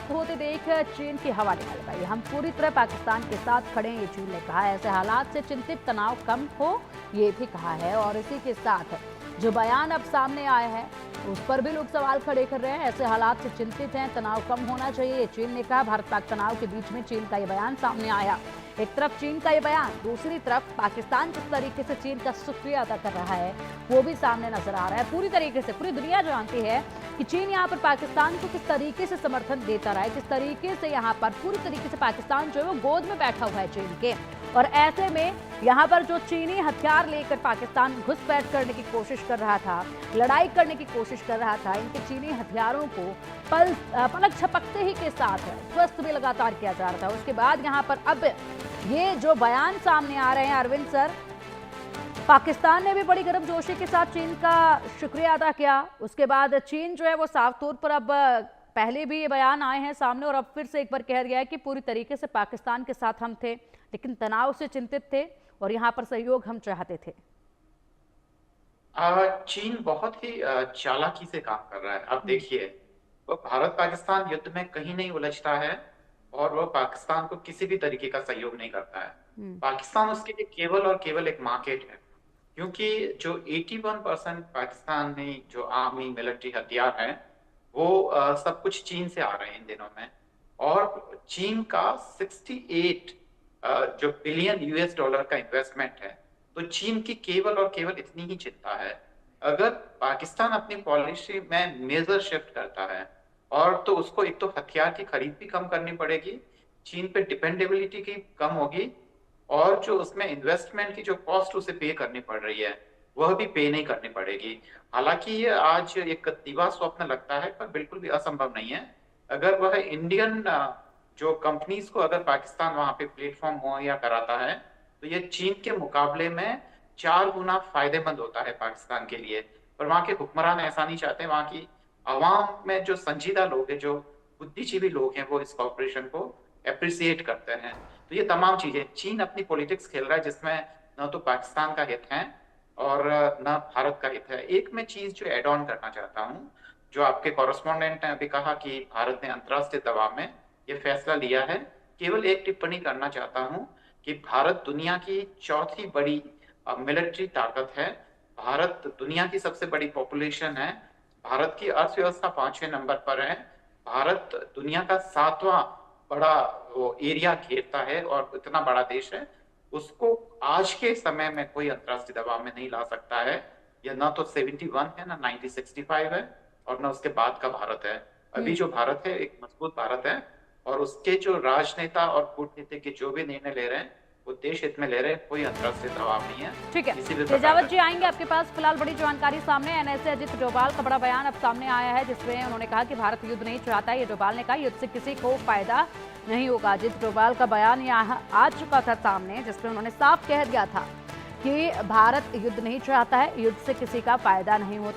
समाप्त होते देख चीन की हवा निकल गई। हम पूरी तरह पाकिस्तान के साथ खड़े हैं, ये चीन ने कहा। ऐसे हालात से चिंतित, तनाव कम हो, ये भी कहा है। और इसी के साथ जो बयान अब सामने आए हैं उस पर भी लोग सवाल खड़े कर रहे हैं। ऐसे हालात से चिंतित हैं, तनाव कम होना चाहिए, ये चीन ने कहा। भारत पाक तनाव के बीच में चीन का ये बयान सामने आया। एक तरफ चीन का ये बयान, दूसरी तरफ पाकिस्तान जिस तरीके से चीन का शुक्रिया अदा कर रहा है वो भी सामने नजर आ रहा है। पूरी तरीके से पूरी दुनिया जानती है कि चीन यहाँ पर पाकिस्तान को किस तरीके से समर्थन देता रहा है, किस तरीके से यहाँ पर पूरी तरीके से पाकिस्तान जो है वो गोद में बैठा हुआ है चीन के। और ऐसे में यहाँ पर जो चीनी हथियार लेकर पाकिस्तान घुसपैठ करने की कोशिश कर रहा था, लड़ाई करने की कोशिश कर रहा था, इनके चीनी हथियारों को पलक झपकते ही के साथ ध्वस्त भी लगातार किया जा रहा था। उसके बाद यहाँ पर अब ये जो बयान सामने आ रहे हैं अरविंद सर, पाकिस्तान ने भी बड़ी गर्मजोशी के साथ चीन का शुक्रिया अदा किया। उसके बाद चीन जो है वो साफ तौर पर अब पहले भी ये बयान आए हैं सामने और अब फिर से एक बार कह दिया है कि पूरी तरीके से पाकिस्तान के साथ हम थे, लेकिन तनाव से चिंतित थे और यहाँ पर सहयोग हम चाहते थे। चीन बहुत ही चालाकी से काम कर रहा है। अब देखिए, वो भारत पाकिस्तान युद्ध में कहीं नहीं उलझता है और वो पाकिस्तान को किसी भी तरीके का सहयोग नहीं करता है। पाकिस्तान उसके लिए केवल और केवल एक मार्केट है, क्योंकि जो 81% पाकिस्तान में जो आर्मी मिलिट्री हथियार है वो सब कुछ चीन से आ रहे हैं इन दिनों में। और चीन का 68 जो बिलियन यूएस डॉलर का इन्वेस्टमेंट है, तो चीन की केवल और केवल इतनी ही चिंता है। अगर पाकिस्तान अपनी पॉलिसी में मेजर शिफ्ट करता है और तो उसको एक तो हथियार की खरीद भी कम करनी पड़ेगी, चीन पे डिपेंडेबिलिटी की कम होगी, और जो उसमें इन्वेस्टमेंट की जो कॉस्ट उसे पे करनी पड़ रही है वह भी पे नहीं करनी पड़ेगी। हालांकि ये आज एक दिवा स्वप्न लगता है, पर बिल्कुल भी असंभव नहीं है। अगर वह इंडियन जो कंपनीज को अगर पाकिस्तान वहां पे प्लेटफॉर्म मुहैया कराता है तो ये चीन के मुकाबले में 4 गुना फायदेमंद होता है पाकिस्तान के लिए। पर वहां के हुक्मरान ऐसा नहीं चाहते। वहां की आवाम में जो संजीदा लोग हैं, जो बुद्धिजीवी लोग हैं, वो इस कॉपरेशन को अप्रिसिएट करते हैं। तो ये तमाम चीजें, चीन अपनी पॉलिटिक्स खेल रहा है जिसमें न तो पाकिस्तान का हित है और न भारत का हित है। एक मैं चीज जो एड ऑन करना चाहता हूँ, जो आपके कॉरेस्पॉन्डेंट ने अभी कहा कि भारत ने अंतर्राष्ट्रीय दबाव में ये फैसला लिया है, केवल एक टिप्पणी करना चाहता हूँ कि भारत दुनिया की चौथी बड़ी मिलिट्री ताकत है। भारत दुनिया की सबसे बड़ी पॉपुलेशन है। भारत की अर्थव्यवस्था 5वें नंबर पर है। भारत दुनिया का 7वां बड़ा वो एरिया घेरता है और इतना बड़ा देश है। उसको आज के समय में कोई अंतर्राष्ट्रीय दबाव में नहीं ला सकता है। यह ना तो 71 है, ना 1965 है, और ना उसके बाद का भारत है। अभी जो भारत है एक मजबूत भारत है, और उसके जो राजनेता और कूटनीतिज्ञ जो भी निर्णय ले रहे हैं वो देश हित में ले रहे हैं। कोई अंतर्राष्ट्रीय दबाव नहीं है ठीक है, किसी भी तेजावत जी प्रकार आएंगे आपके पास। फिलहाल बड़ी जानकारी सामने एनएसए अजित डोभाल का बड़ा बयान अब सामने आया है, जिसमें उन्होंने कहा कि भारत युद्ध नहीं चाहता है। ये डोभाल ने कहा युद्ध से किसी को फायदा नहीं होगा। अजित डोभाल का बयान यहाँ आ चुका था सामने, जिसमें उन्होंने साफ कह दिया था कि भारत युद्ध नहीं चाहता है, युद्ध से किसी का फायदा नहीं होता।